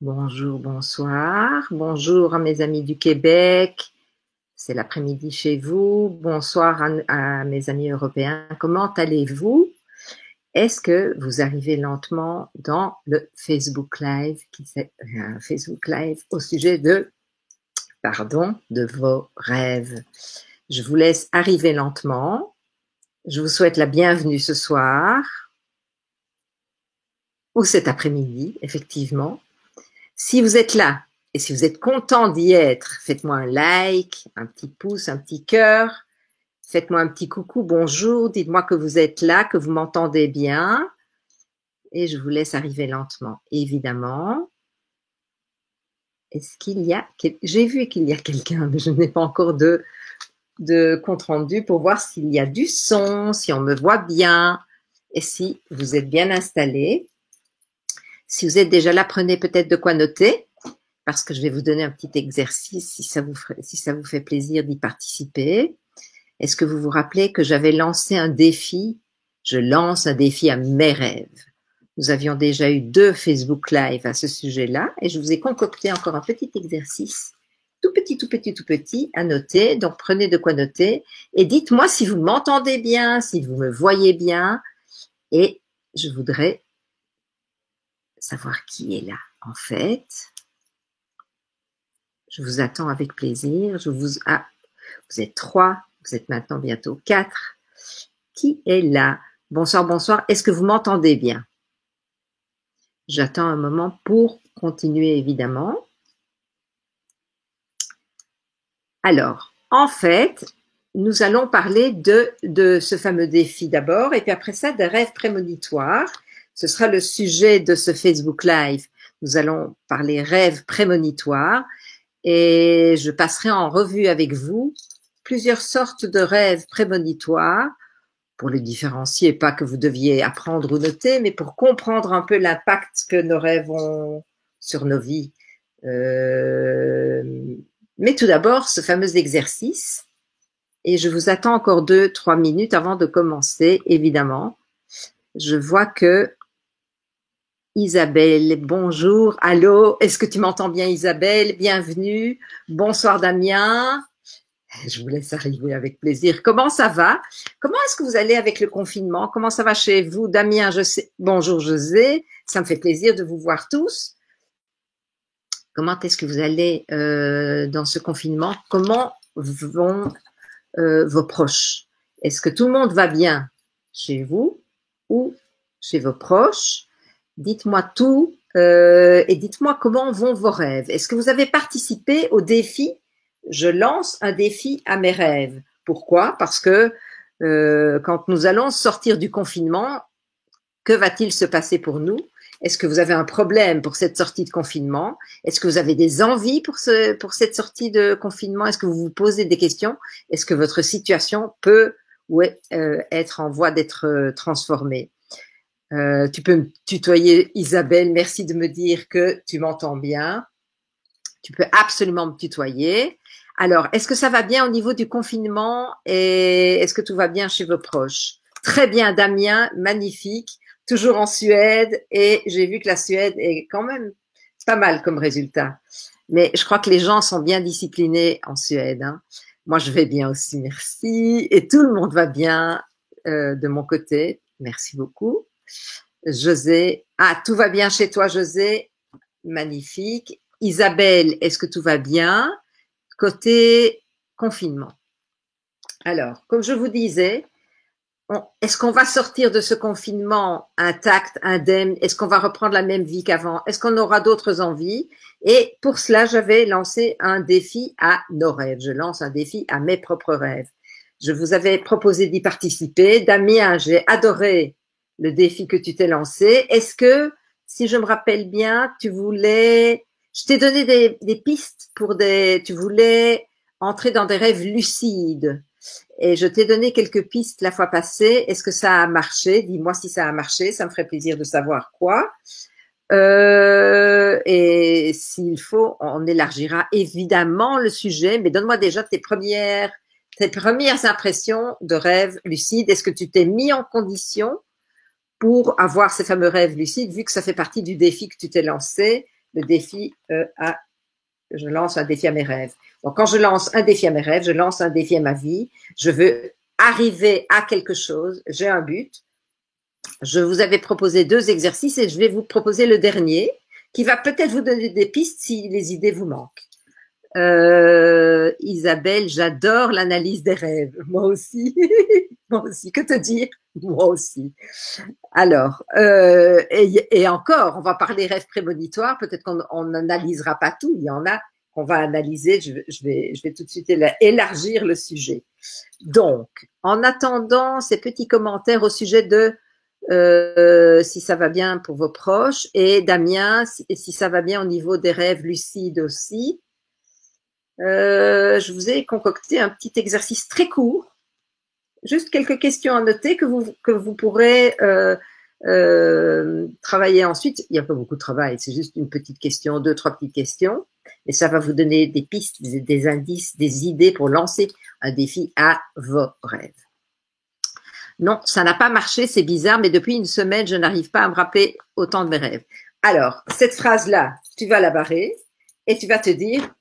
Bonjour, bonsoir. Bonjour à mes amis du Québec. C'est l'après-midi chez vous. Bonsoir à mes amis européens. Comment allez-vous? Est-ce que vous arrivez lentement dans le Facebook Live, un Facebook Live au sujet de vos rêves? Je vous laisse arriver lentement. Je vous souhaite la bienvenue ce soir ou cet après-midi, effectivement. Si vous êtes là et si vous êtes content d'y être, faites-moi un like, un petit pouce, un petit cœur. Faites-moi un petit coucou, bonjour. Dites-moi que vous êtes là, que vous m'entendez bien. Et je vous laisse arriver lentement, évidemment. Est-ce qu'il y a... J'ai vu qu'il y a quelqu'un, mais je n'ai pas encore de compte rendu pour voir s'il y a du son, si on me voit bien et si vous êtes bien installés. Si vous êtes déjà là, prenez peut-être de quoi noter, parce que je vais vous donner un petit exercice si ça vous fait plaisir d'y participer. Est-ce que vous vous rappelez que j'avais lancé un défi? Je lance un défi à mes rêves. Nous avions déjà eu 2 Facebook Live à ce sujet-là et je vous ai concocté encore un petit exercice, tout petit, à noter. Donc, prenez de quoi noter et dites-moi si vous m'entendez bien, si vous me voyez bien. Et je voudrais savoir qui est là, en fait. Je vous attends avec plaisir. Vous êtes 3, vous êtes maintenant bientôt 4. Qui est là? Bonsoir, bonsoir. Est-ce que vous m'entendez bien? J'attends un moment pour continuer, évidemment. Alors, en fait, nous allons parler de ce fameux défi d'abord, et puis après ça, des rêves prémonitoires. Ce sera le sujet de ce Facebook Live. Nous allons parler rêves prémonitoires, et je passerai en revue avec vous plusieurs sortes de rêves prémonitoires, pour les différencier, pas que vous deviez apprendre ou noter, mais pour comprendre un peu l'impact que nos rêves ont sur nos vies. Mais tout d'abord, ce fameux exercice, et je vous attends encore 2-3 minutes avant de commencer, évidemment. Je vois que Isabelle, bonjour, allô, est-ce que tu m'entends bien Isabelle? Bienvenue, bonsoir Damien. Je vous laisse arriver avec plaisir. Comment ça va? Comment est-ce que vous allez avec le confinement? Comment ça va chez vous? Damien, je sais. Bonjour José, ça me fait plaisir de vous voir tous. Comment est-ce que vous allez dans ce confinement? Comment vont vos proches? Est-ce que tout le monde va bien chez vous ou chez vos proches? Dites-moi tout et dites-moi comment vont vos rêves. Est-ce que vous avez participé au défi? Je lance un défi à mes rêves. Pourquoi? Parce que quand nous allons sortir du confinement, que va-t-il se passer pour nous? Est-ce que vous avez un problème pour cette sortie de confinement? Est-ce que vous avez des envies pour cette sortie de confinement? Est-ce que vous vous posez des questions? Est-ce que votre situation peut être en voie d'être transformée? Tu peux me tutoyer Isabelle, merci de me dire que tu m'entends bien. Tu peux absolument me tutoyer. Alors, est-ce que ça va bien au niveau du confinement et est-ce que tout va bien chez vos proches? Très bien, Damien, magnifique. Toujours en Suède et j'ai vu que la Suède est quand même pas mal comme résultat. Mais je crois que les gens sont bien disciplinés en Suède. Hein. Moi, je vais bien aussi, merci. Et tout le monde va bien de mon côté. Merci beaucoup. José, tout va bien chez toi, José? Magnifique. Isabelle, est-ce que tout va bien? Côté confinement. Alors, comme je vous disais, est-ce qu'on va sortir de ce confinement intact, indemne? Est-ce qu'on va reprendre la même vie qu'avant? Est-ce qu'on aura d'autres envies? Et pour cela, j'avais lancé un défi à nos rêves. Je lance un défi à mes propres rêves. Je vous avais proposé d'y participer. Damien, j'ai adoré le défi que tu t'es lancé. Est-ce que, si je me rappelle bien, je t'ai donné des pistes tu voulais entrer dans des rêves lucides. Et je t'ai donné quelques pistes la fois passée. Est-ce que ça a marché? Dis-moi si ça a marché. Ça me ferait plaisir de savoir quoi. Et s'il faut, on élargira évidemment le sujet. Mais donne-moi déjà tes premières impressions de rêves lucides. Est-ce que tu t'es mis en condition pour avoir ces fameux rêves lucides, vu que ça fait partie du défi que tu t'es lancé? le défi je lance un défi à mes rêves. Donc, quand je lance un défi à mes rêves, je lance un défi à ma vie. Je veux arriver à quelque chose. J'ai un but. Je vous avais proposé 2 exercices et je vais vous proposer le dernier qui va peut-être vous donner des pistes si les idées vous manquent. Isabelle, j'adore l'analyse des rêves. Moi aussi. Moi aussi. Que te dire? Moi aussi. Alors, et encore, on va parler rêves prémonitoires. Peut-être qu'on n'analysera pas tout. Il y en a qu'on va analyser. Je vais tout de suite élargir le sujet. Donc, en attendant ces petits commentaires au sujet de si ça va bien pour vos proches, et Damien, si ça va bien au niveau des rêves lucides aussi. Je vous ai concocté un petit exercice très court, juste quelques questions à noter que vous pourrez travailler ensuite. Il n'y a pas beaucoup de travail, c'est juste une petite question, 2-3 petites questions, et ça va vous donner des pistes, des indices, des idées pour lancer un défi à vos rêves. Non, ça n'a pas marché, c'est bizarre, mais depuis une semaine, je n'arrive pas à me rappeler autant de mes rêves. Alors, cette phrase-là, tu vas la barrer et tu vas te dire,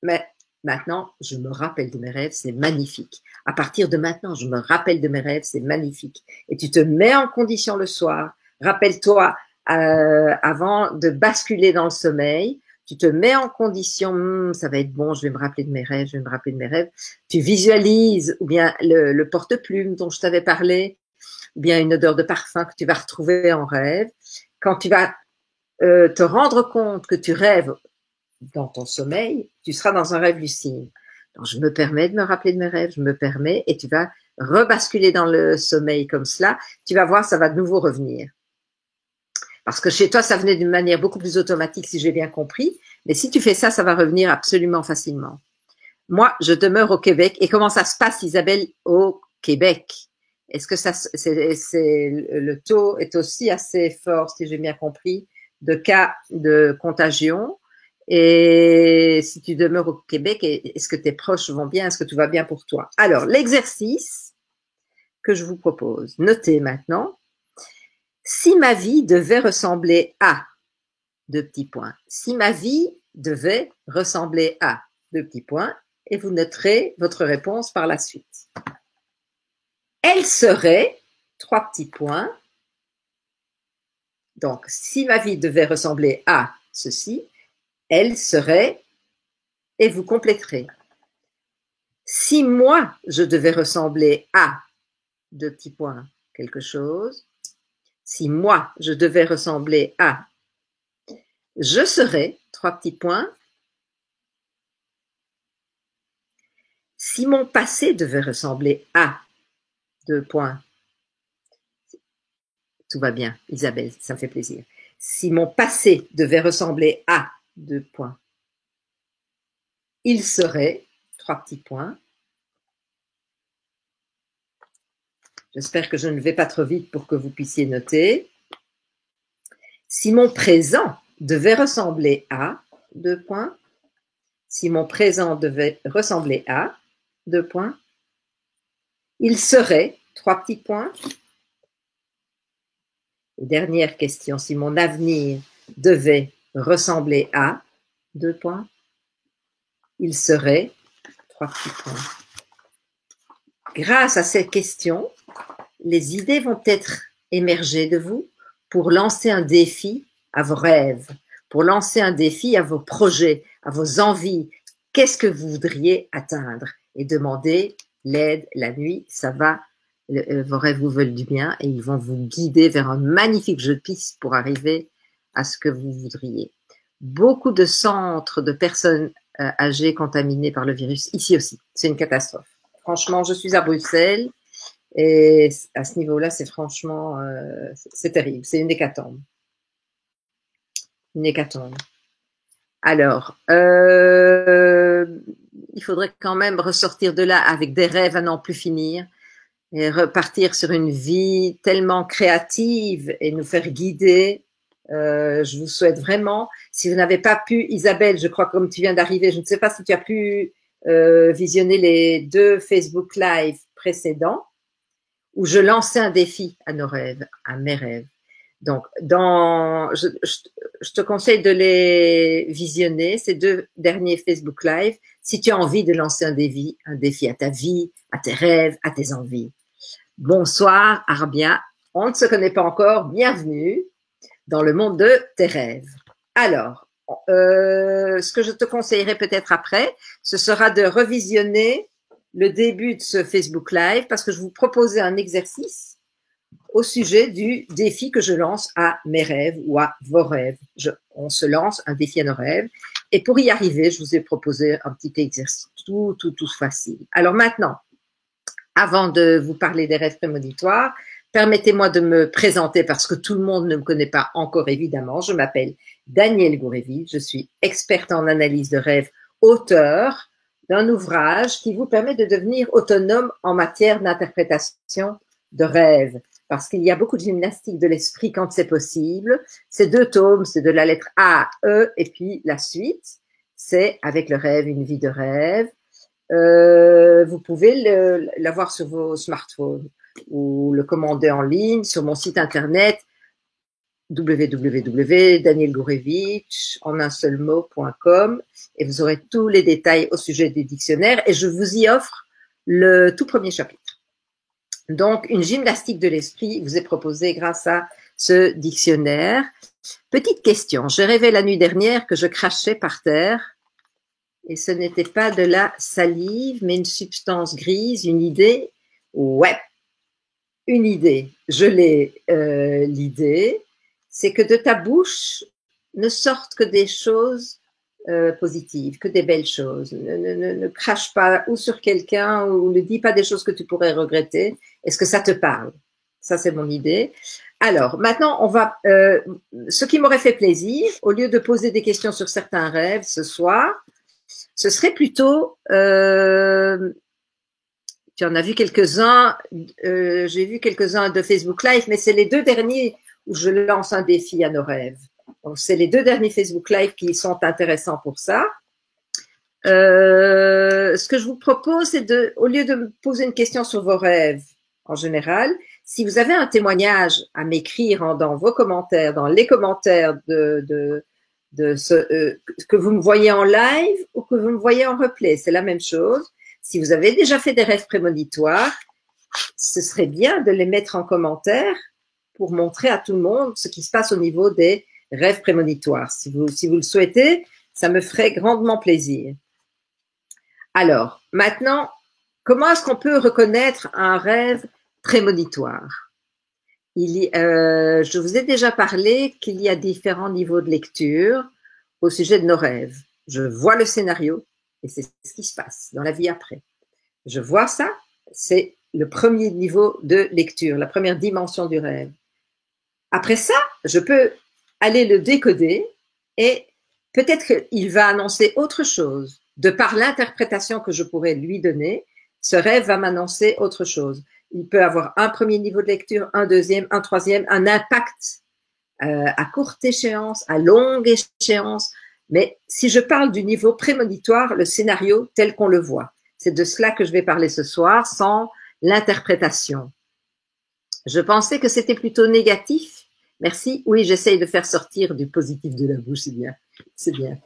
mais maintenant, je me rappelle de mes rêves, c'est magnifique. À partir de maintenant, je me rappelle de mes rêves, c'est magnifique. Et tu te mets en condition le soir. Rappelle-toi, avant de basculer dans le sommeil, tu te mets en condition, ça va être bon, je vais me rappeler de mes rêves, je vais me rappeler de mes rêves. Tu visualises, ou bien le porte-plume dont je t'avais parlé, ou bien une odeur de parfum que tu vas retrouver en rêve. Quand tu vas te rendre compte que tu rêves dans ton sommeil, tu seras dans un rêve lucide. Donc, je me permets de me rappeler de mes rêves, je me permets, et tu vas rebasculer dans le sommeil comme cela. Tu vas voir, ça va de nouveau revenir. Parce que chez toi, ça venait d'une manière beaucoup plus automatique, si j'ai bien compris. Mais si tu fais ça, ça va revenir absolument facilement. Moi, je demeure au Québec. Et comment ça se passe, Isabelle, au Québec? Est-ce que le taux est aussi assez fort, si j'ai bien compris, de cas de contagion? Et si tu demeures au Québec, est-ce que tes proches vont bien? Est-ce que tout va bien pour toi? Alors, l'exercice que je vous propose, notez maintenant. Si ma vie devait ressembler à, 2 petits points. Si ma vie devait ressembler à, 2 petits points, et vous noterez votre réponse par la suite. Elle serait, 3 petits points. Donc, si ma vie devait ressembler à ceci, elle serait, et vous compléterez. Si moi, je devais ressembler à, 2 petits points, quelque chose, si moi, je devais ressembler à, je serais, 3 petits points. Si mon passé devait ressembler à, 2 points. Tout va bien, Isabelle, ça me fait plaisir. Si mon passé devait ressembler à, 2 points. Il serait, 3 petits points. J'espère que je ne vais pas trop vite pour que vous puissiez noter. Si mon présent devait ressembler à, 2 points. Si mon présent devait ressembler à, 2 points. Il serait, 3 petits points. Et dernière question, si mon avenir devait ressembler à, 2 points. Il serait, 3 petits points. Grâce à ces questions, les idées vont peut-être émerger de vous pour lancer un défi à vos rêves, pour lancer un défi à vos projets, à vos envies. Qu'est-ce que vous voudriez atteindre? Et demandez l'aide la nuit, ça va, vos rêves vous veulent du bien et ils vont vous guider vers un magnifique jeu de piste pour arriver à ce que vous voudriez. Beaucoup de centres de personnes âgées contaminées par le virus, ici aussi, c'est une catastrophe. Franchement, je suis à Bruxelles et à ce niveau-là, c'est franchement, c'est terrible, c'est une hécatombe. Une hécatombe. Alors, il faudrait quand même ressortir de là avec des rêves à n'en plus finir et repartir sur une vie tellement créative et nous faire guider. Je vous souhaite vraiment, si vous n'avez pas pu, Isabelle, je crois comme tu viens d'arriver, je ne sais pas si tu as pu visionner les 2 Facebook Live précédents où je lançais un défi à nos rêves, à mes rêves. Donc, je te conseille de les visionner, ces 2 derniers Facebook Live, si tu as envie de lancer un défi à ta vie, à tes rêves, à tes envies. Bonsoir, Arbia. On ne se connaît pas encore. Bienvenue dans le monde de tes rêves. Alors, ce que je te conseillerais peut-être après, ce sera de revisionner le début de ce Facebook Live parce que je vous proposais un exercice au sujet du défi que je lance à mes rêves ou à vos rêves. On se lance un défi à nos rêves. Et pour y arriver, je vous ai proposé un petit exercice tout facile. Alors maintenant, avant de vous parler des rêves prémonitoires, permettez-moi de me présenter parce que tout le monde ne me connaît pas encore évidemment. Je m'appelle Danielle Gouréville, je suis experte en analyse de rêves, auteure d'un ouvrage qui vous permet de devenir autonome en matière d'interprétation de rêves. Parce qu'il y a beaucoup de gymnastique de l'esprit quand c'est possible. Ces 2 tomes, c'est de la lettre A à E, et puis la suite, c'est avec le rêve, une vie de rêve. Vous pouvez l'avoir sur vos smartphones ou le commander en ligne sur mon site internet www.danielgourevitch en un seul mot.com et vous aurez tous les détails au sujet du dictionnaire et je vous y offre le tout premier chapitre. Donc, une gymnastique de l'esprit vous est proposée grâce à ce dictionnaire. Petite question, j'ai rêvé la nuit dernière que je crachais par terre et ce n'était pas de la salive, mais une substance grise, une idée. Ouais, une idée. Je l'ai, l'idée, c'est que de ta bouche ne sortent que des choses positives, que des belles choses. Ne crache pas ou sur quelqu'un ou ne dis pas des choses que tu pourrais regretter. Est-ce que ça te parle? Ça, c'est mon idée. Alors, maintenant, on va. Ce qui m'aurait fait plaisir, au lieu de poser des questions sur certains rêves ce soir, ce serait plutôt. Tu en as vu quelques-uns. J'ai vu quelques-uns de Facebook Live, mais c'est les 2 derniers où je lance un défi à nos rêves. Donc, c'est les 2 derniers Facebook Live qui sont intéressants pour ça. Ce que je vous propose, c'est au lieu de me poser une question sur vos rêves en général, si vous avez un témoignage à m'écrire dans vos commentaires, dans les commentaires de ce que vous me voyez en live ou que vous me voyez en replay, c'est la même chose. Si vous avez déjà fait des rêves prémonitoires, ce serait bien de les mettre en commentaire pour montrer à tout le monde ce qui se passe au niveau des rêves prémonitoires. Si vous le souhaitez, ça me ferait grandement plaisir. Alors, maintenant, comment est-ce qu'on peut reconnaître un rêve prémonitoire? Je vous ai déjà parlé qu'il y a différents niveaux de lecture au sujet de nos rêves. Je vois le scénario et c'est ce qui se passe dans la vie après. Je vois ça, c'est le premier niveau de lecture, la première dimension du rêve. Après ça, je peux aller le décoder et peut-être qu'il va annoncer autre chose. De par l'interprétation que je pourrais lui donner, ce rêve va m'annoncer autre chose. Il peut avoir un premier niveau de lecture, un deuxième, un troisième, un impact à courte échéance, à longue échéance. Mais si je parle du niveau prémonitoire, le scénario tel qu'on le voit, c'est de cela que je vais parler ce soir, sans l'interprétation. Je pensais que c'était plutôt négatif. Merci. Oui, j'essaye de faire sortir du positif de la bouche, c'est bien. C'est bien.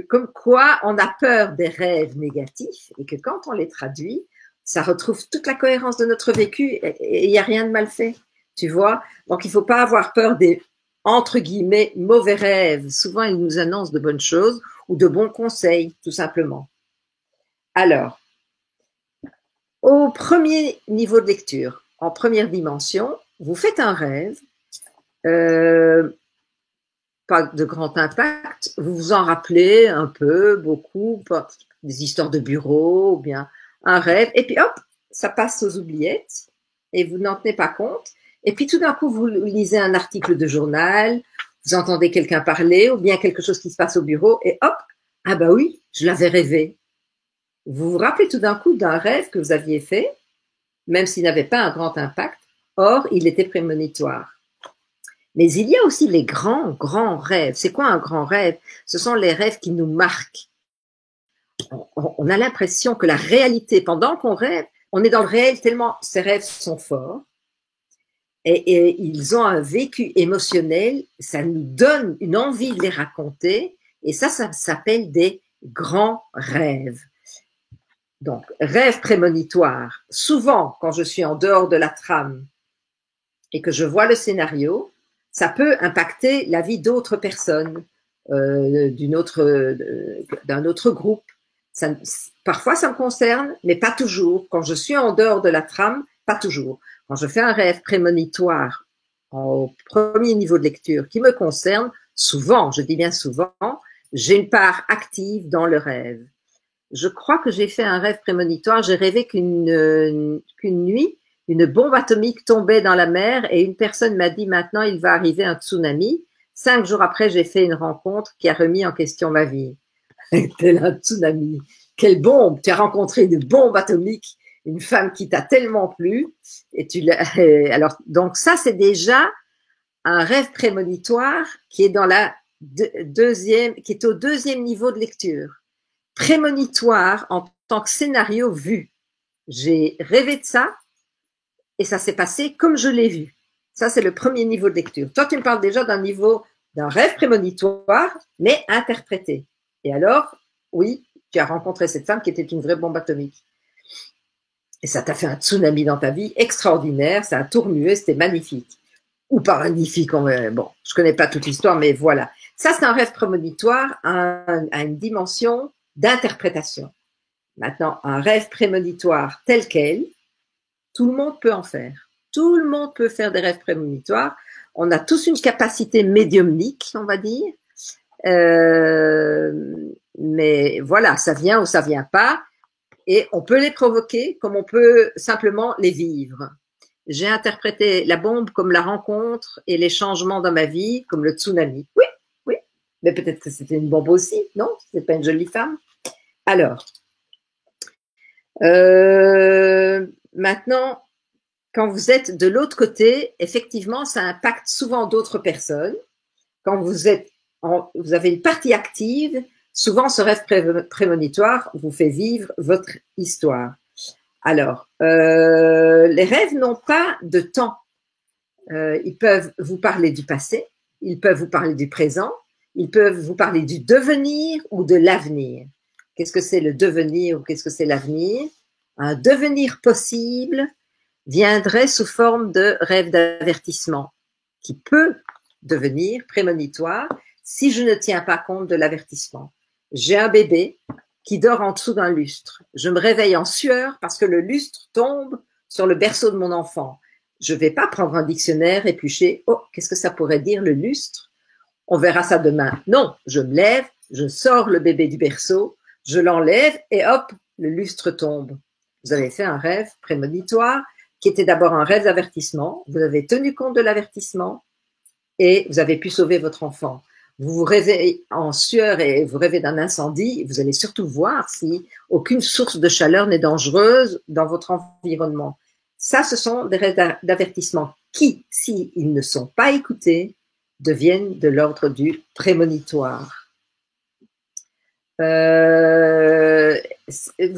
Comme quoi, on a peur des rêves négatifs et que quand on les traduit, ça retrouve toute la cohérence de notre vécu et il n'y a rien de mal fait. Tu vois? Donc, il ne faut pas avoir peur des, entre guillemets, mauvais rêves. Souvent, ils nous annoncent de bonnes choses ou de bons conseils, tout simplement. Alors, au premier niveau de lecture, en première dimension, vous faites un rêve, pas de grand impact, vous vous en rappelez un peu, beaucoup, des histoires de bureau, ou bien un rêve, et puis hop, ça passe aux oubliettes, et vous n'en tenez pas compte, et puis tout d'un coup, vous lisez un article de journal, vous entendez quelqu'un parler, ou bien quelque chose qui se passe au bureau, et hop, ah bah oui, je l'avais rêvé. Vous vous rappelez tout d'un coup d'un rêve que vous aviez fait, même s'il n'avait pas un grand impact, or, il était prémonitoire. Mais il y a aussi les grands rêves. C'est quoi un grand rêve? Ce sont les rêves qui nous marquent. On a l'impression que la réalité, pendant qu'on rêve, on est dans le réel tellement ces rêves sont forts et ils ont un vécu émotionnel, ça nous donne une envie de les raconter et ça s'appelle des grands rêves. Donc, rêve prémonitoire, souvent quand je suis en dehors de la trame et que je vois le scénario, ça peut impacter la vie d'autres personnes, d'un autre groupe. Parfois, ça me concerne, mais pas toujours. Quand je suis en dehors de la trame, pas toujours. Quand je fais un rêve prémonitoire au premier niveau de lecture qui me concerne, souvent, je dis bien souvent, j'ai une part active dans le rêve. Je crois que j'ai fait un rêve prémonitoire. J'ai rêvé qu'une nuit, une bombe atomique tombait dans la mer et une personne m'a dit maintenant il va arriver un tsunami. 5 jours après, j'ai fait une rencontre qui a remis en question ma vie. Tel un tsunami. Quelle bombe! Tu as rencontré une bombe atomique, une femme qui t'a tellement plu. Alors, donc ça, c'est déjà un rêve prémonitoire qui est dans qui est au deuxième niveau de lecture. Prémonitoire en tant que scénario vu. J'ai rêvé de ça et ça s'est passé comme je l'ai vu. Ça, c'est le premier niveau de lecture. Toi, tu me parles déjà d'un rêve prémonitoire, mais interprété. Et alors, oui, tu as rencontré cette femme qui était une vraie bombe atomique. Et ça t'a fait un tsunami dans ta vie extraordinaire, ça a tout remué, c'était magnifique. Ou pas magnifique, bon, je connais pas toute l'histoire, mais voilà. Ça, c'est un rêve prémonitoire à une dimension d'interprétation. Maintenant, un rêve prémonitoire tel quel, tout le monde peut en faire. Tout le monde peut faire des rêves prémonitoires. On a tous une capacité médiumnique, on va dire. Mais voilà, ça vient ou ça vient pas. Et on peut les provoquer comme on peut simplement les vivre. J'ai interprété la bombe comme la rencontre et les changements dans ma vie comme le tsunami. Oui, oui. Mais peut-être que c'était une bombe aussi, non? C'est pas une jolie femme? Alors, maintenant, quand vous êtes de l'autre côté, effectivement, ça impacte souvent d'autres personnes. Quand vous avez une partie active, souvent ce rêve prémonitoire vous fait vivre votre histoire. Alors, les rêves n'ont pas de temps. Ils peuvent vous parler du passé, ils peuvent vous parler du présent, ils peuvent vous parler du devenir ou de l'avenir. Qu'est-ce que c'est le devenir ou qu'est-ce que c'est l'avenir? Un devenir possible viendrait sous forme de rêve d'avertissement qui peut devenir prémonitoire si je ne tiens pas compte de l'avertissement. J'ai un bébé qui dort en dessous d'un lustre. Je me réveille en sueur parce que le lustre tombe sur le berceau de mon enfant. Je ne vais pas prendre un dictionnaire, éplucher. Oh, qu'est-ce que ça pourrait dire le lustre? On verra ça demain. Non, je me lève, je sors le bébé du berceau, je l'enlève et hop, le lustre tombe. Vous avez fait un rêve prémonitoire qui était d'abord un rêve d'avertissement. Vous avez tenu compte de l'avertissement et vous avez pu sauver votre enfant. Vous vous réveillez en sueur et vous rêvez d'un incendie. Vous allez surtout voir si aucune source de chaleur n'est dangereuse dans votre environnement. Ça, ce sont des rêves d'avertissement qui, s'ils ne sont pas écoutés, deviennent de l'ordre du prémonitoire. Vous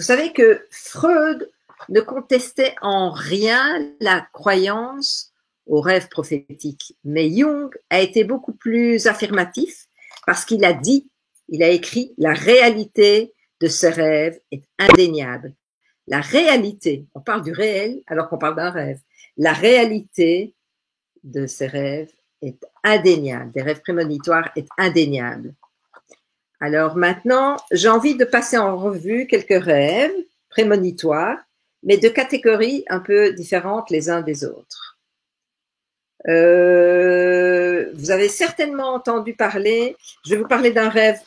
savez que Freud ne contestait en rien la croyance au rêve prophétique, mais Jung a été beaucoup plus affirmatif parce qu'il a écrit « La réalité de ce rêve est indéniable ». La réalité, on parle du réel alors qu'on parle d'un rêve. La réalité de ces rêves est indéniable, des rêves prémonitoires est indéniable. Alors maintenant, j'ai envie de passer en revue quelques rêves prémonitoires, mais de catégories un peu différentes les uns des autres. Vous avez certainement entendu parler, je vais vous parler d'un rêve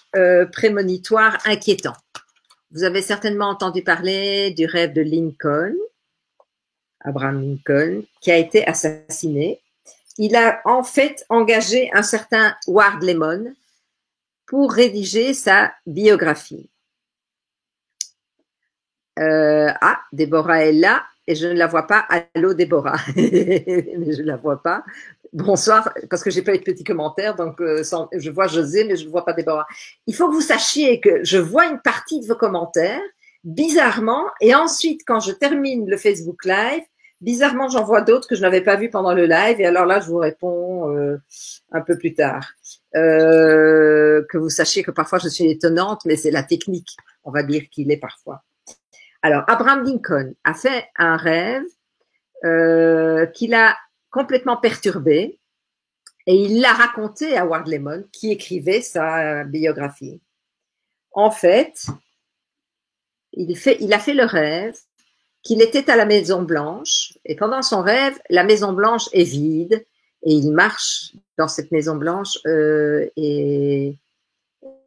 prémonitoire inquiétant. Vous avez certainement entendu parler du rêve de Lincoln, Abraham Lincoln, qui a été assassiné. Il a en fait engagé un certain Ward Lemon pour rédiger sa biographie. Déborah est là et je ne la vois pas. Allô Déborah, mais je ne la vois pas. Bonsoir, parce que j'ai pas eu de petits commentaires, donc je vois José, mais je ne vois pas Déborah. Il faut que vous sachiez que je vois une partie de vos commentaires, bizarrement, et ensuite, quand je termine le Facebook Live, bizarrement, j'en vois d'autres que je n'avais pas vues pendant le live, et alors là, je vous réponds un peu plus tard. Que vous sachiez que parfois, je suis étonnante, mais c'est la technique, on va dire, qu'il est parfois. Alors, Abraham Lincoln a fait un rêve qui l'a complètement perturbé, et il l'a raconté à Ward Lemon, qui écrivait sa biographie. En fait, il a fait le rêve qu'il était à la Maison Blanche, et pendant son rêve, la Maison Blanche est vide, et il marche dans cette Maison Blanche, et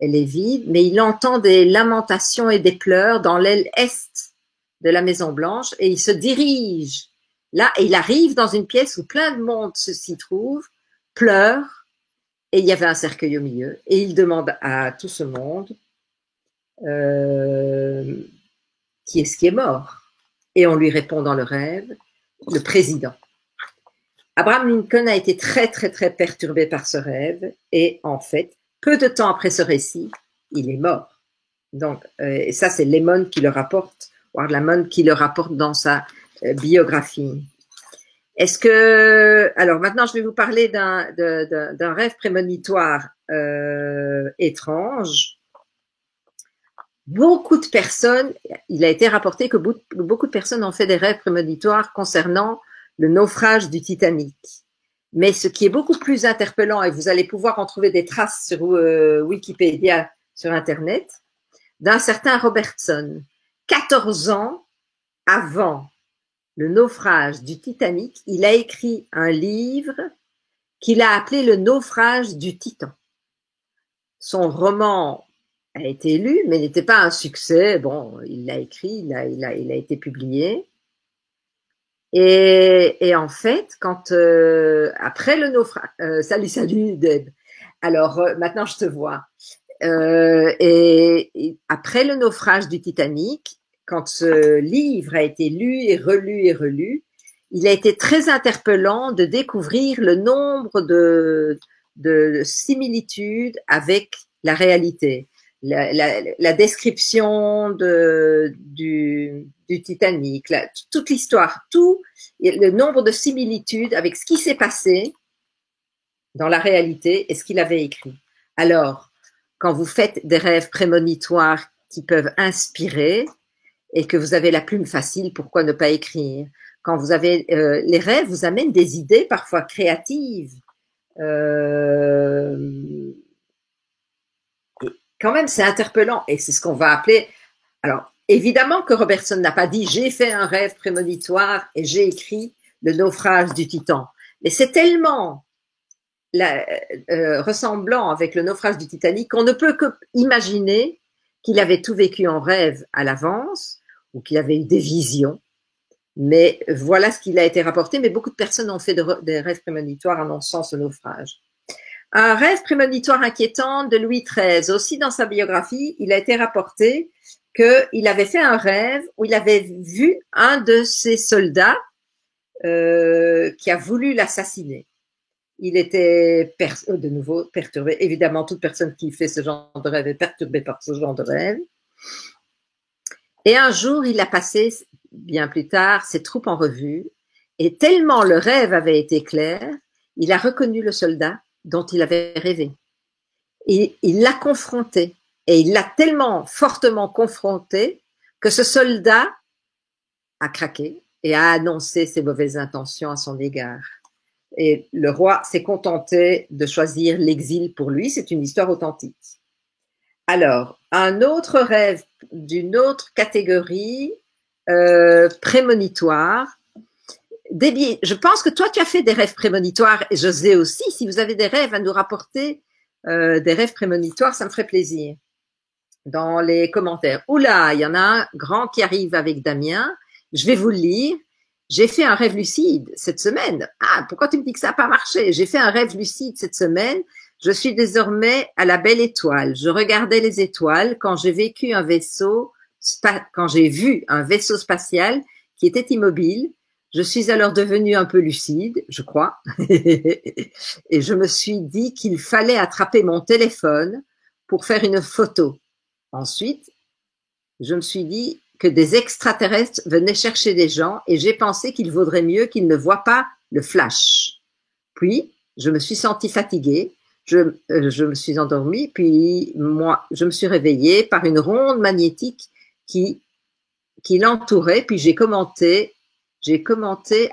elle est vide, mais il entend des lamentations et des pleurs dans l'aile est de la Maison Blanche, et il se dirige là, et il arrive dans une pièce où plein de monde s'y trouve, pleure, et il y avait un cercueil au milieu, et il demande à tout ce monde qui est-ce qui est mort? Et on lui répond dans le rêve, le président. Abraham Lincoln a été très, très, très perturbé par ce rêve, et en fait, peu de temps après ce récit, il est mort. Donc, et ça, c'est Lemon qui le rapporte, Ward Lemon qui le rapporte dans sa biographie. Est-ce que, alors maintenant, je vais vous parler d'un rêve prémonitoire étrange. Beaucoup de personnes, il a été rapporté que beaucoup de personnes ont fait des rêves prémonitoires concernant le naufrage du Titanic. Mais ce qui est beaucoup plus interpellant, et vous allez pouvoir en trouver des traces sur Wikipédia, sur Internet, d'un certain Robertson, 14 ans avant le naufrage du Titanic, il a écrit un livre qu'il a appelé Le naufrage du Titan. Son roman a été lu, mais n'était pas un succès. Bon, il l'a écrit, il a été publié. Et en fait, quand après le naufrage, salut Deb. Alors maintenant je te vois. Et après le naufrage du Titanic, quand ce livre a été lu et relu, il a été très interpellant de découvrir le nombre de similitudes avec la réalité. La description du Titanic, toute l'histoire, tout le nombre de similitudes avec ce qui s'est passé dans la réalité et ce qu'il avait écrit. Alors, quand vous faites des rêves prémonitoires qui peuvent inspirer et que vous avez la plume facile, pourquoi ne pas écrire? Quand vous avez les rêves vous amènent des idées parfois créatives. Quand même, c'est interpellant et c'est ce qu'on va appeler. Alors, évidemment que Robertson n'a pas dit j'ai fait un rêve prémonitoire et j'ai écrit le naufrage du Titan. Mais c'est tellement ressemblant avec le naufrage du Titanic qu'on ne peut que imaginer qu'il avait tout vécu en rêve à l'avance ou qu'il avait eu des visions. Mais voilà ce qu'il a été rapporté. Mais beaucoup de personnes ont fait des rêves prémonitoires annonçant ce naufrage. Un rêve prémonitoire inquiétant de Louis XIII. Aussi dans sa biographie, il a été rapporté qu'il avait fait un rêve où il avait vu un de ses soldats qui a voulu l'assassiner. Il était de nouveau perturbé. Évidemment, toute personne qui fait ce genre de rêve est perturbée par ce genre de rêve. Et un jour, il a passé, bien plus tard, ses troupes en revue. Et tellement le rêve avait été clair, il a reconnu le soldat dont il avait rêvé. Et il l'a confronté. Et il l'a tellement fortement confronté que ce soldat a craqué et a annoncé ses mauvaises intentions à son égard. Et le roi s'est contenté de choisir l'exil pour lui. C'est une histoire authentique. Alors, un autre rêve d'une autre catégorie prémonitoire. Déby, je pense que toi, tu as fait des rêves prémonitoires et José aussi. Si vous avez des rêves à nous rapporter, des rêves prémonitoires, ça me ferait plaisir. Dans les commentaires. Oula, il y en a un grand qui arrive avec Damien. Je vais vous le lire. J'ai fait un rêve lucide cette semaine. Ah, pourquoi tu me dis que ça n'a pas marché? J'ai fait un rêve lucide cette semaine. Je suis désormais à la belle étoile. Je regardais les étoiles quand j'ai vu un vaisseau spatial qui était immobile. Je suis alors devenue un peu lucide, je crois, et je me suis dit qu'il fallait attraper mon téléphone pour faire une photo. Ensuite, je me suis dit que des extraterrestres venaient chercher des gens et j'ai pensé qu'il vaudrait mieux qu'ils ne voient pas le flash. Puis, je me suis sentie fatiguée, je me suis endormie, puis moi, je me suis réveillée par une ronde magnétique qui l'entourait, puis j'ai commencé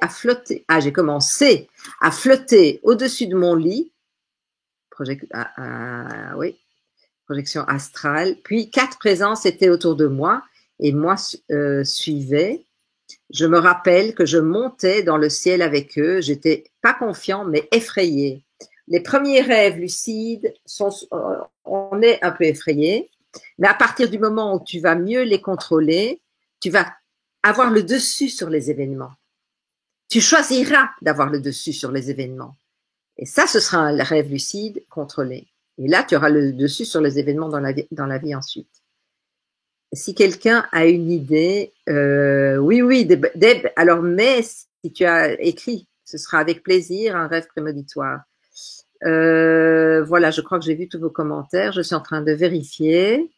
à flotter. Ah, j'ai commencé à flotter au-dessus de mon lit, oui, projection astrale, puis 4 présences étaient autour de moi et moi suivais. Je me rappelle que je montais dans le ciel avec eux, j'étais pas confiant mais effrayé. Les premiers rêves lucides on est un peu effrayé, mais à partir du moment où tu vas mieux les contrôler, tu vas avoir le dessus sur les événements. Tu choisiras d'avoir le dessus sur les événements. Et ça, ce sera un rêve lucide contrôlé. Et là, tu auras le dessus sur les événements dans la vie ensuite. Si quelqu'un a une idée, oui, Deb, alors, mais si tu as écrit, ce sera avec plaisir, un rêve prémonitoire. Voilà, je crois que j'ai vu tous vos commentaires, je suis en train de vérifier.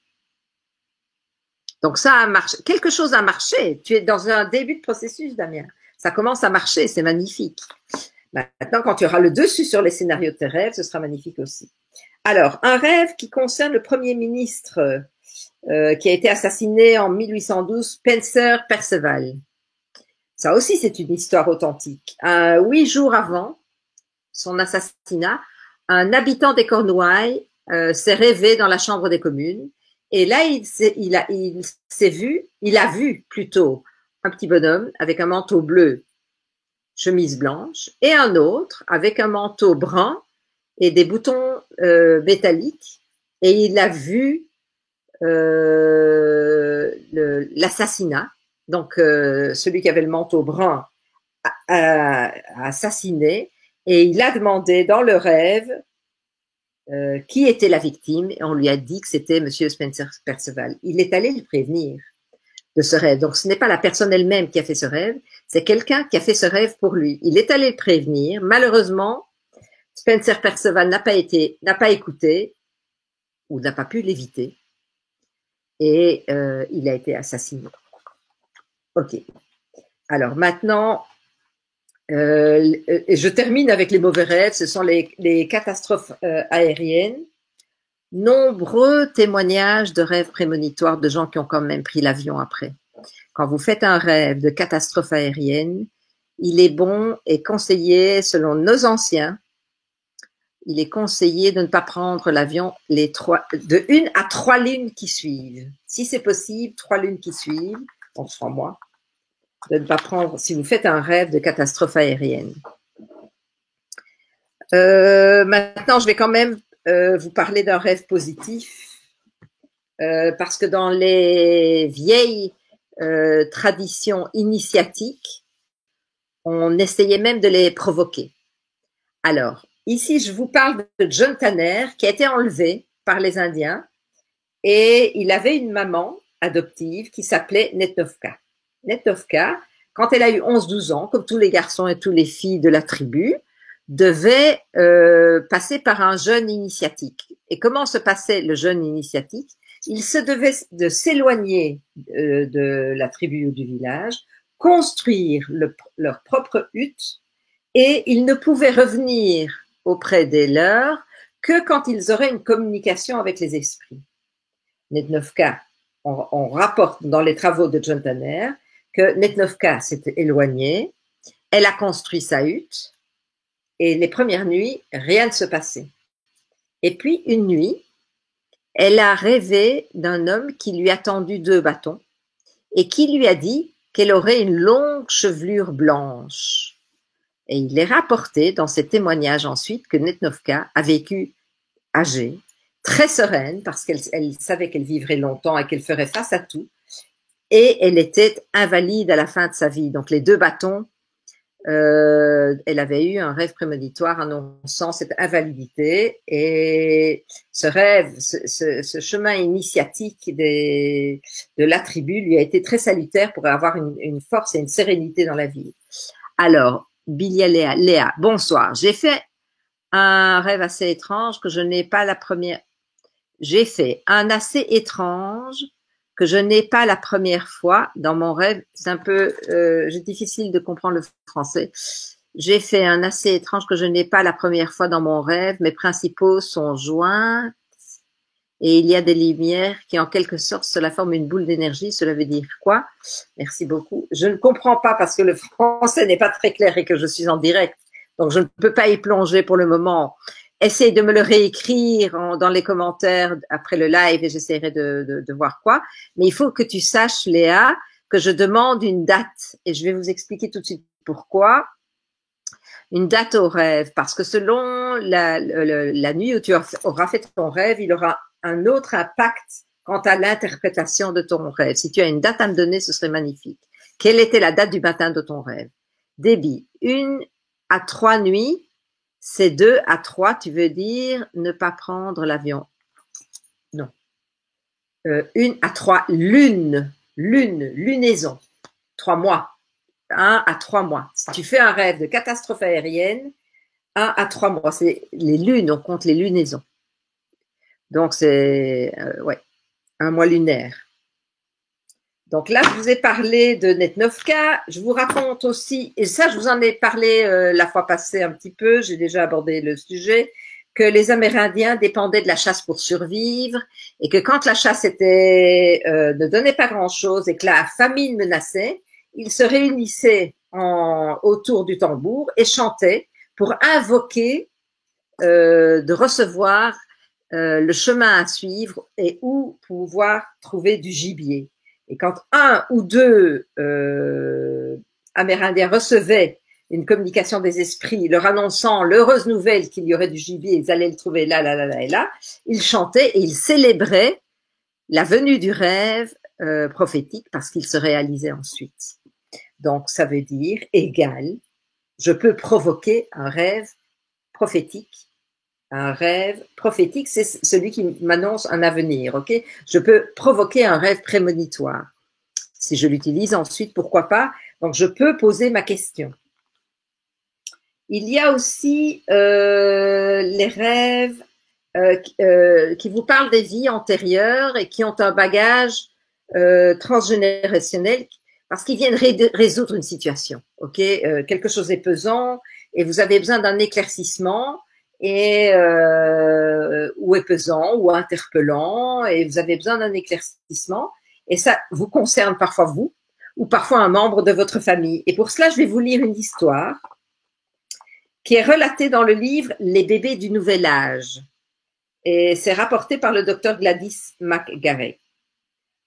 Donc ça a marché, quelque chose a marché, tu es dans un début de processus, Damien. Ça commence à marcher, c'est magnifique. Maintenant, quand tu auras le dessus sur les scénarios de tes rêves, ce sera magnifique aussi. Alors, un rêve qui concerne le Premier ministre qui a été assassiné en 1812, Spencer Perceval. Ça aussi, c'est une histoire authentique. 8 jours avant son assassinat, un habitant des Cornouailles s'est rêvé dans la Chambre des communes. Et là, il a vu plutôt un petit bonhomme avec un manteau bleu, chemise blanche, et un autre avec un manteau brun et des boutons métalliques. Et il a vu l'assassinat. Donc, celui qui avait le manteau brun a assassiné et il a demandé dans le rêve qui était la victime et on lui a dit que c'était Monsieur Spencer Perceval. Il est allé le prévenir de ce rêve. Donc, ce n'est pas la personne elle-même qui a fait ce rêve, c'est quelqu'un qui a fait ce rêve pour lui. Il est allé le prévenir. Malheureusement, Spencer Perceval n'a pas écouté ou n'a pas pu l'éviter et il a été assassiné. Ok. Alors maintenant, je termine avec les mauvais rêves. Ce sont les catastrophes aériennes. Nombreux témoignages de rêves prémonitoires de gens qui ont quand même pris l'avion après. Quand vous faites un rêve de catastrophe aérienne, il est bon et conseillé, selon nos anciens, il est conseillé de ne pas prendre l'avion de 1 à 3 lunes qui suivent. Si c'est possible, 3 lunes qui suivent, en 3 mois, de ne pas prendre, si vous faites un rêve de catastrophe aérienne. Maintenant, je vais quand même vous parler d'un rêve positif, parce que dans les vieilles traditions initiatiques, on essayait même de les provoquer. Alors, ici, je vous parle de John Tanner qui a été enlevé par les Indiens et il avait une maman adoptive qui s'appelait Netofka. Netofka, quand elle a eu 11-12 ans, comme tous les garçons et toutes les filles de la tribu, devait passer par un jeûne initiatique. Et comment se passait le jeûne initiatique? Il se devait de s'éloigner de la tribu ou du village, construire leur propre hutte, et ils ne pouvaient revenir auprès des leurs que quand ils auraient une communication avec les esprits. Netofka, on rapporte dans les travaux de John Tanner que Netofka s'est éloignée, elle a construit sa hutte, et les premières nuits, rien ne se passait. Et puis, une nuit, elle a rêvé d'un homme qui lui a tendu 2 bâtons et qui lui a dit qu'elle aurait une longue chevelure blanche. Et il est rapporté dans ses témoignages ensuite que Netofka a vécu âgée, très sereine, parce qu'elle savait qu'elle vivrait longtemps et qu'elle ferait face à tout. Et elle était invalide à la fin de sa vie. Donc, les 2 bâtons, elle avait eu un rêve prémonitoire annonçant cette invalidité. Et ce rêve, ce chemin initiatique de la tribu lui a été très salutaire pour avoir une force et une sérénité dans la vie. Alors, Bilia Léa, bonsoir. J'ai fait un rêve assez étrange que je n'ai pas la première. J'ai fait un assez étrange que je n'ai pas la première fois dans mon rêve. C'est un peu difficile de comprendre le français. J'ai fait un assez étrange que je n'ai pas la première fois dans mon rêve. Mes principaux sont joints et il y a des lumières qui, en quelque sorte, cela forme une boule d'énergie. Cela veut dire quoi? Merci beaucoup. Je ne comprends pas parce que le français n'est pas très clair et que je suis en direct. Donc, je ne peux pas y plonger pour le moment. Essaye de me le réécrire dans les commentaires après le live et j'essaierai de voir quoi. Mais il faut que tu saches, Léa, que je demande une date et je vais vous expliquer tout de suite pourquoi. Une date au rêve, parce que selon la nuit où tu auras fait ton rêve, il aura un autre impact quant à l'interprétation de ton rêve. Si tu as une date à me donner, ce serait magnifique. Quelle était la date du matin de ton rêve? Débit, 1 à 3 nuits, c'est 2 à 3, tu veux dire ne pas prendre l'avion. Non. 1 à 3 lunaison, 3 mois. 1 à 3 mois. Si tu fais un rêve de catastrophe aérienne, 1 à 3 mois. C'est les lunes, on compte les lunaisons. Donc, c'est un mois lunaire. Donc là, je vous ai parlé de Netnovka. Je vous raconte aussi, et ça, je vous en ai parlé la fois passée un petit peu, j'ai déjà abordé le sujet, que les Amérindiens dépendaient de la chasse pour survivre et que quand la chasse ne donnait pas grand-chose et que la famine menaçait, ils se réunissaient autour du tambour et chantaient pour invoquer de recevoir le chemin à suivre et où pouvoir trouver du gibier. Et quand un ou deux Amérindiens recevaient une communication des esprits leur annonçant l'heureuse nouvelle qu'il y aurait du gibier, ils allaient le trouver là, là, là, là et là, ils chantaient et ils célébraient la venue du rêve prophétique parce qu'il se réalisait ensuite. Donc, ça veut dire égal, je peux provoquer un rêve prophétique. Un rêve prophétique, c'est celui qui m'annonce un avenir, ok? Je peux provoquer un rêve prémonitoire. Si je l'utilise ensuite, pourquoi pas? Donc, je peux poser ma question. Il y a aussi les rêves qui vous parlent des vies antérieures et qui ont un bagage transgénérationnel parce qu'ils viennent résoudre une situation, ok? Quelque chose est pesant et vous avez besoin d'un éclaircissement et ou est pesant ou interpellant et vous avez besoin d'un éclaircissement et ça vous concerne parfois vous ou parfois un membre de votre famille. Et pour cela, je vais vous lire une histoire qui est relatée dans le livre Les bébés du nouvel âge et c'est rapporté par le docteur Gladys McGarey.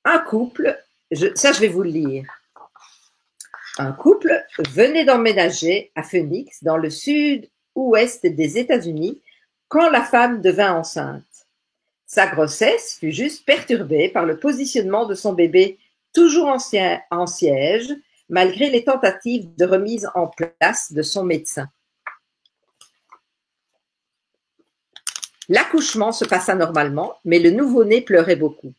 Un couple, je vais vous le lire. Un couple venait d'emménager à Phoenix dans le sud-ouest des États-Unis quand la femme devint enceinte. Sa grossesse fut juste perturbée par le positionnement de son bébé toujours en siège, malgré les tentatives de remise en place de son médecin. L'accouchement se passa normalement, mais le nouveau-né pleurait beaucoup.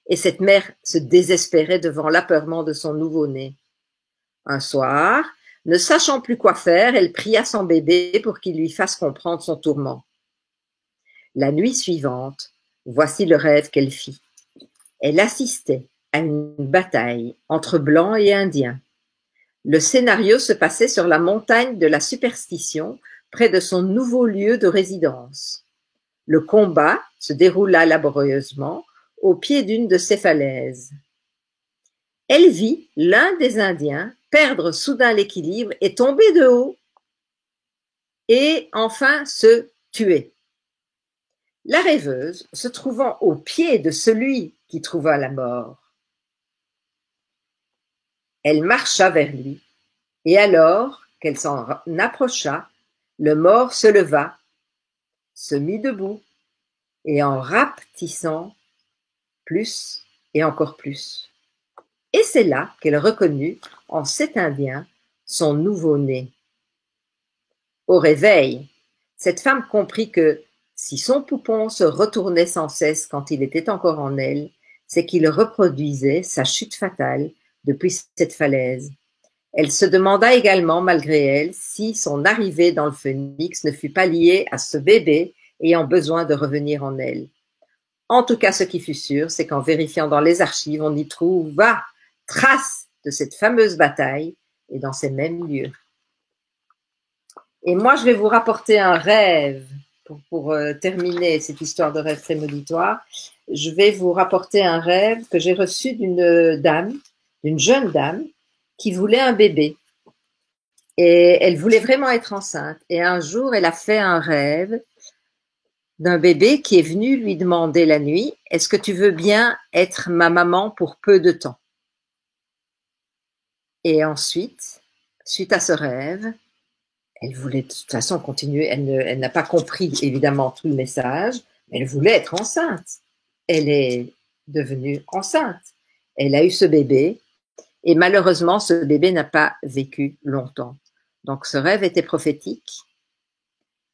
Et cette mère se désespérait devant l'apeurement de son nouveau-né. Un soir, ne sachant plus quoi faire, elle pria son bébé pour qu'il lui fasse comprendre son tourment. La nuit suivante, voici le rêve qu'elle fit. Elle assistait à une bataille entre Blancs et Indiens. Le scénario se passait sur la montagne de la superstition, près de son nouveau lieu de résidence. Le combat se déroula laborieusement au pied d'une de ces falaises. Elle vit l'un des Indiens perdre soudain l'équilibre et tomber de haut et enfin se tuer. La rêveuse, se trouvant au pied de celui qui trouva la mort, elle marcha vers lui et alors qu'elle s'en approcha, le mort se leva, se mit debout et en rapetissant plus et encore plus. Et c'est là qu'elle reconnut en cet Indien son nouveau-né. Au réveil, cette femme comprit que si son poupon se retournait sans cesse quand il était encore en elle, c'est qu'il reproduisait sa chute fatale depuis cette falaise. Elle se demanda également, malgré elle, si son arrivée dans le phénix ne fut pas liée à ce bébé ayant besoin de revenir en elle. En tout cas, ce qui fut sûr, c'est qu'en vérifiant dans les archives, on y trouva trace de cette fameuse bataille et dans ces mêmes lieux. Et moi, je vais vous rapporter un rêve pour terminer cette histoire de rêve prémonitoire. Je vais vous rapporter un rêve que j'ai reçu d'une dame, d'une jeune dame, qui voulait un bébé. Et elle voulait vraiment être enceinte. Et un jour, elle a fait un rêve d'un bébé qui est venu lui demander la nuit, « Est-ce que tu veux bien être ma maman pour peu de temps ?» Et ensuite, suite à ce rêve, elle voulait de toute façon continuer. Elle n'a pas compris évidemment tout le message, mais elle voulait être enceinte. Elle est devenue enceinte. Elle a eu ce bébé et malheureusement, ce bébé n'a pas vécu longtemps. Donc ce rêve était prophétique.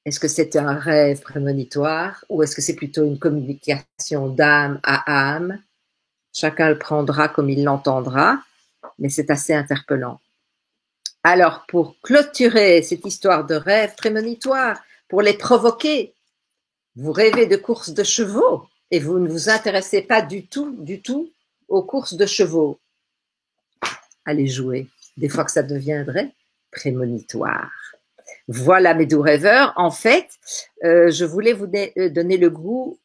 Est-ce que c'est un rêve prémonitoire ou est-ce que c'est plutôt une communication d'âme à âme? Chacun le prendra comme il l'entendra, mais c'est assez interpellant. Alors, pour clôturer cette histoire de rêve prémonitoire, pour les provoquer, vous rêvez de courses de chevaux et vous ne vous intéressez pas du tout aux courses de chevaux. Allez jouer, des fois que ça deviendrait prémonitoire. Voilà mes doux rêveurs. En fait, je voulais vous donner le goût,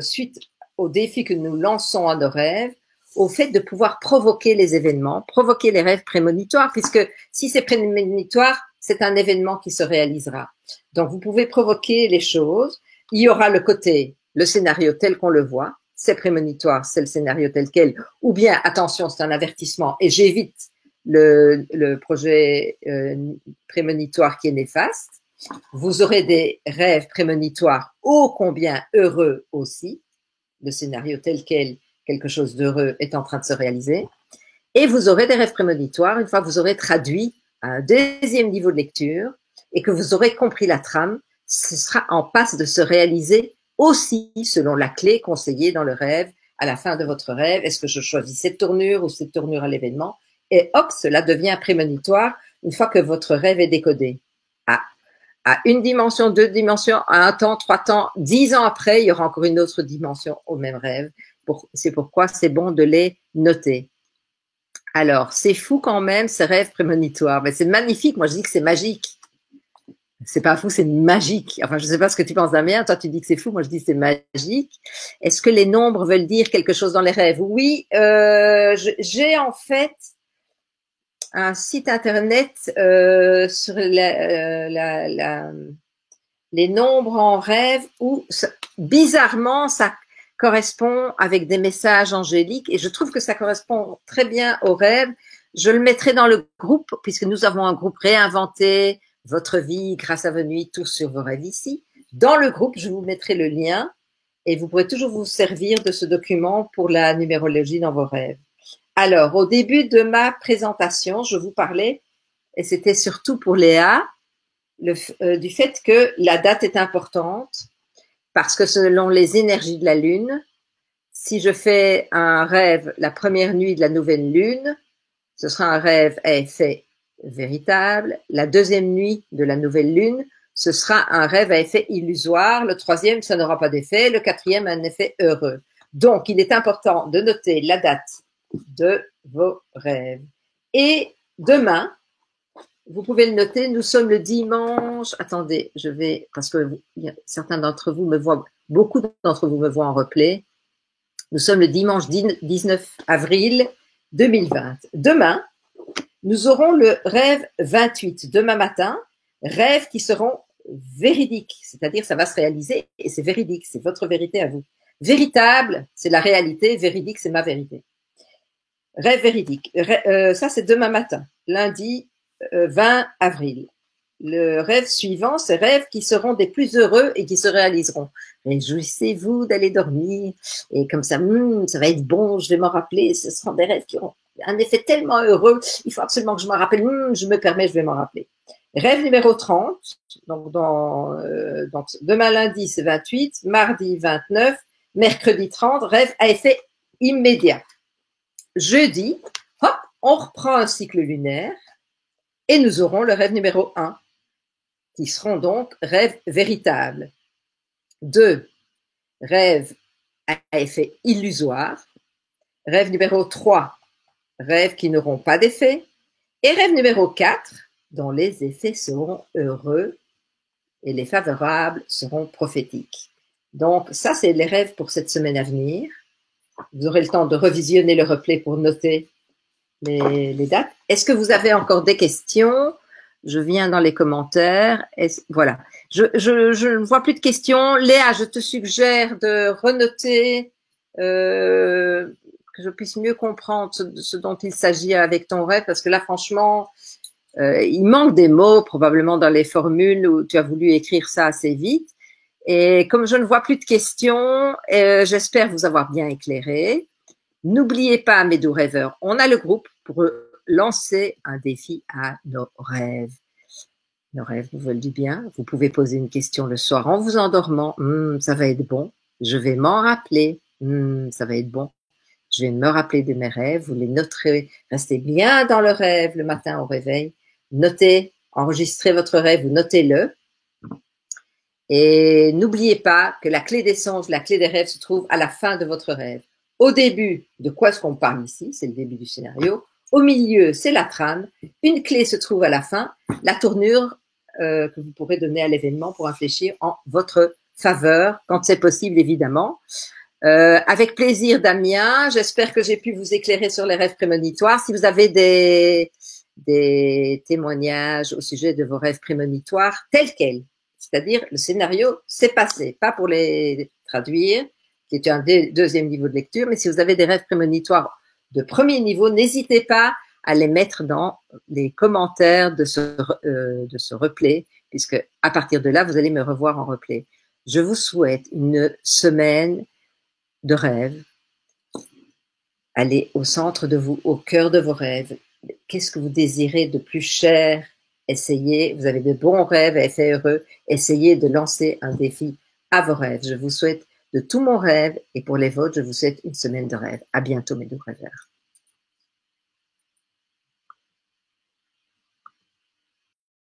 suite au défi que nous lançons à nos rêves, au fait de pouvoir provoquer les événements, provoquer les rêves prémonitoires, puisque si c'est prémonitoire, c'est un événement qui se réalisera. Donc, vous pouvez provoquer les choses. Il y aura le côté, le scénario tel qu'on le voit, c'est prémonitoire, c'est le scénario tel quel, ou bien, attention, c'est un avertissement, et j'évite le projet prémonitoire qui est néfaste. Vous aurez des rêves prémonitoires ô combien heureux aussi, le scénario tel quel, quelque chose d'heureux est en train de se réaliser, et vous aurez des rêves prémonitoires une fois que vous aurez traduit à un deuxième niveau de lecture et que vous aurez compris la trame, ce sera en passe de se réaliser aussi selon la clé conseillée dans le rêve à la fin de votre rêve. Est-ce que je choisis cette tournure ou cette tournure à l'événement? Et hop, cela devient prémonitoire une fois que votre rêve est décodé. À une dimension, deux dimensions, à un temps, 3 temps, 10 ans après, il y aura encore une autre dimension au même rêve. C'est pourquoi c'est bon de les noter. Alors, c'est fou quand même, ces rêves prémonitoires. Mais c'est magnifique. Moi, je dis que c'est magique. C'est pas fou, c'est magique. Enfin, je sais pas ce que tu penses, Damien. Toi, tu dis que c'est fou. Moi, je dis que c'est magique. Est-ce que les nombres veulent dire quelque chose dans les rêves? Oui, j'ai en fait un site internet sur les nombres en rêve où bizarrement ça correspond avec des messages angéliques et je trouve que ça correspond très bien aux rêves. Je le mettrai dans le groupe puisque nous avons un groupe réinventé, votre vie grâce à vos nuits, tous sur vos rêves ici. Dans le groupe, je vous mettrai le lien et vous pourrez toujours vous servir de ce document pour la numérologie dans vos rêves. Alors, au début de ma présentation, je vous parlais, et c'était surtout pour Léa, du fait que la date est importante, parce que selon les énergies de la Lune, si je fais un rêve la première nuit de la nouvelle Lune, ce sera un rêve à effet véritable. La deuxième nuit de la nouvelle Lune, ce sera un rêve à effet illusoire. Le troisième, ça n'aura pas d'effet. Le quatrième, un effet heureux. Donc, il est important de noter la date de vos rêves. Et demain, vous pouvez le noter, nous sommes le dimanche, attendez, je vais, parce que certains d'entre vous me voient, beaucoup d'entre vous me voient en replay, nous sommes le dimanche 19 avril 2020. Demain, nous aurons le rêve 28, demain matin, rêves qui seront véridiques, c'est-à-dire ça va se réaliser et c'est véridique, c'est votre vérité à vous. Véritable, c'est la réalité, véridique, c'est ma vérité. Rêve véridique, ça c'est demain matin, lundi 20 avril. Le rêve suivant, c'est rêves qui seront des plus heureux et qui se réaliseront. Réjouissez-vous d'aller dormir et comme ça, ça va être bon, je vais m'en rappeler. Ce seront des rêves qui auront un effet tellement heureux. Il faut absolument que je m'en rappelle. Je me permets, je vais m'en rappeler. Rêve numéro 30. Donc, demain lundi, c'est 28. Mardi, 29. Mercredi 30. Rêve à effet immédiat. Jeudi, hop, on reprend un cycle lunaire et nous aurons le rêve numéro 1 qui seront donc rêves véritables. 2, rêve à effet illusoire. Rêve numéro 3, rêves qui n'auront pas d'effet. Et rêve numéro 4, dont les effets seront heureux et les favorables seront prophétiques. Donc, ça, c'est les rêves pour cette semaine à venir. Vous aurez le temps de revisionner le replay pour noter les dates. Est-ce que vous avez encore des questions? Je viens dans les commentaires. Voilà. Je ne vois plus de questions. Léa, je te suggère de renoter que je puisse mieux comprendre ce dont il s'agit avec ton rêve, parce que là, franchement, il manque des mots probablement dans les formules où tu as voulu écrire ça assez vite. Et comme je ne vois plus de questions, j'espère vous avoir bien éclairé. N'oubliez pas, mes doux rêveurs, on a le groupe pour lancer un défi à nos rêves. Nos rêves vous veulent du bien. Vous pouvez poser une question le soir en vous endormant. Ça va être bon. Je vais m'en rappeler. Ça va être bon. Je vais me rappeler de mes rêves. Vous les noterez. Restez bien dans le rêve le matin au réveil. Notez, enregistrez votre rêve ou notez-le. Et n'oubliez pas que la clé des songes, la clé des rêves se trouve à la fin de votre rêve. Au début, de quoi est-ce qu'on parle ici? C'est le début du scénario. Au milieu, c'est la trame. Une clé se trouve à la fin, la tournure que vous pourrez donner à l'événement pour infléchir en votre faveur, quand c'est possible, évidemment. Avec plaisir, Damien. J'espère que j'ai pu vous éclairer sur les rêves prémonitoires. Si vous avez des témoignages au sujet de vos rêves prémonitoires, tels quels, c'est-à-dire le scénario s'est passé, pas pour les traduire, qui est un deuxième niveau de lecture, mais si vous avez des rêves prémonitoires de premier niveau, n'hésitez pas à les mettre dans les commentaires de ce replay, puisque à partir de là, vous allez me revoir en replay. Je vous souhaite une semaine de rêves. Allez au centre de vous, au cœur de vos rêves. Qu'est-ce que vous désirez de plus cher? Essayez, vous avez de bons rêves à effet heureux, essayez de lancer un défi à vos rêves. Je vous souhaite de tout mon rêve et pour les vôtres, je vous souhaite une semaine de rêve. À bientôt mes deux rêveurs.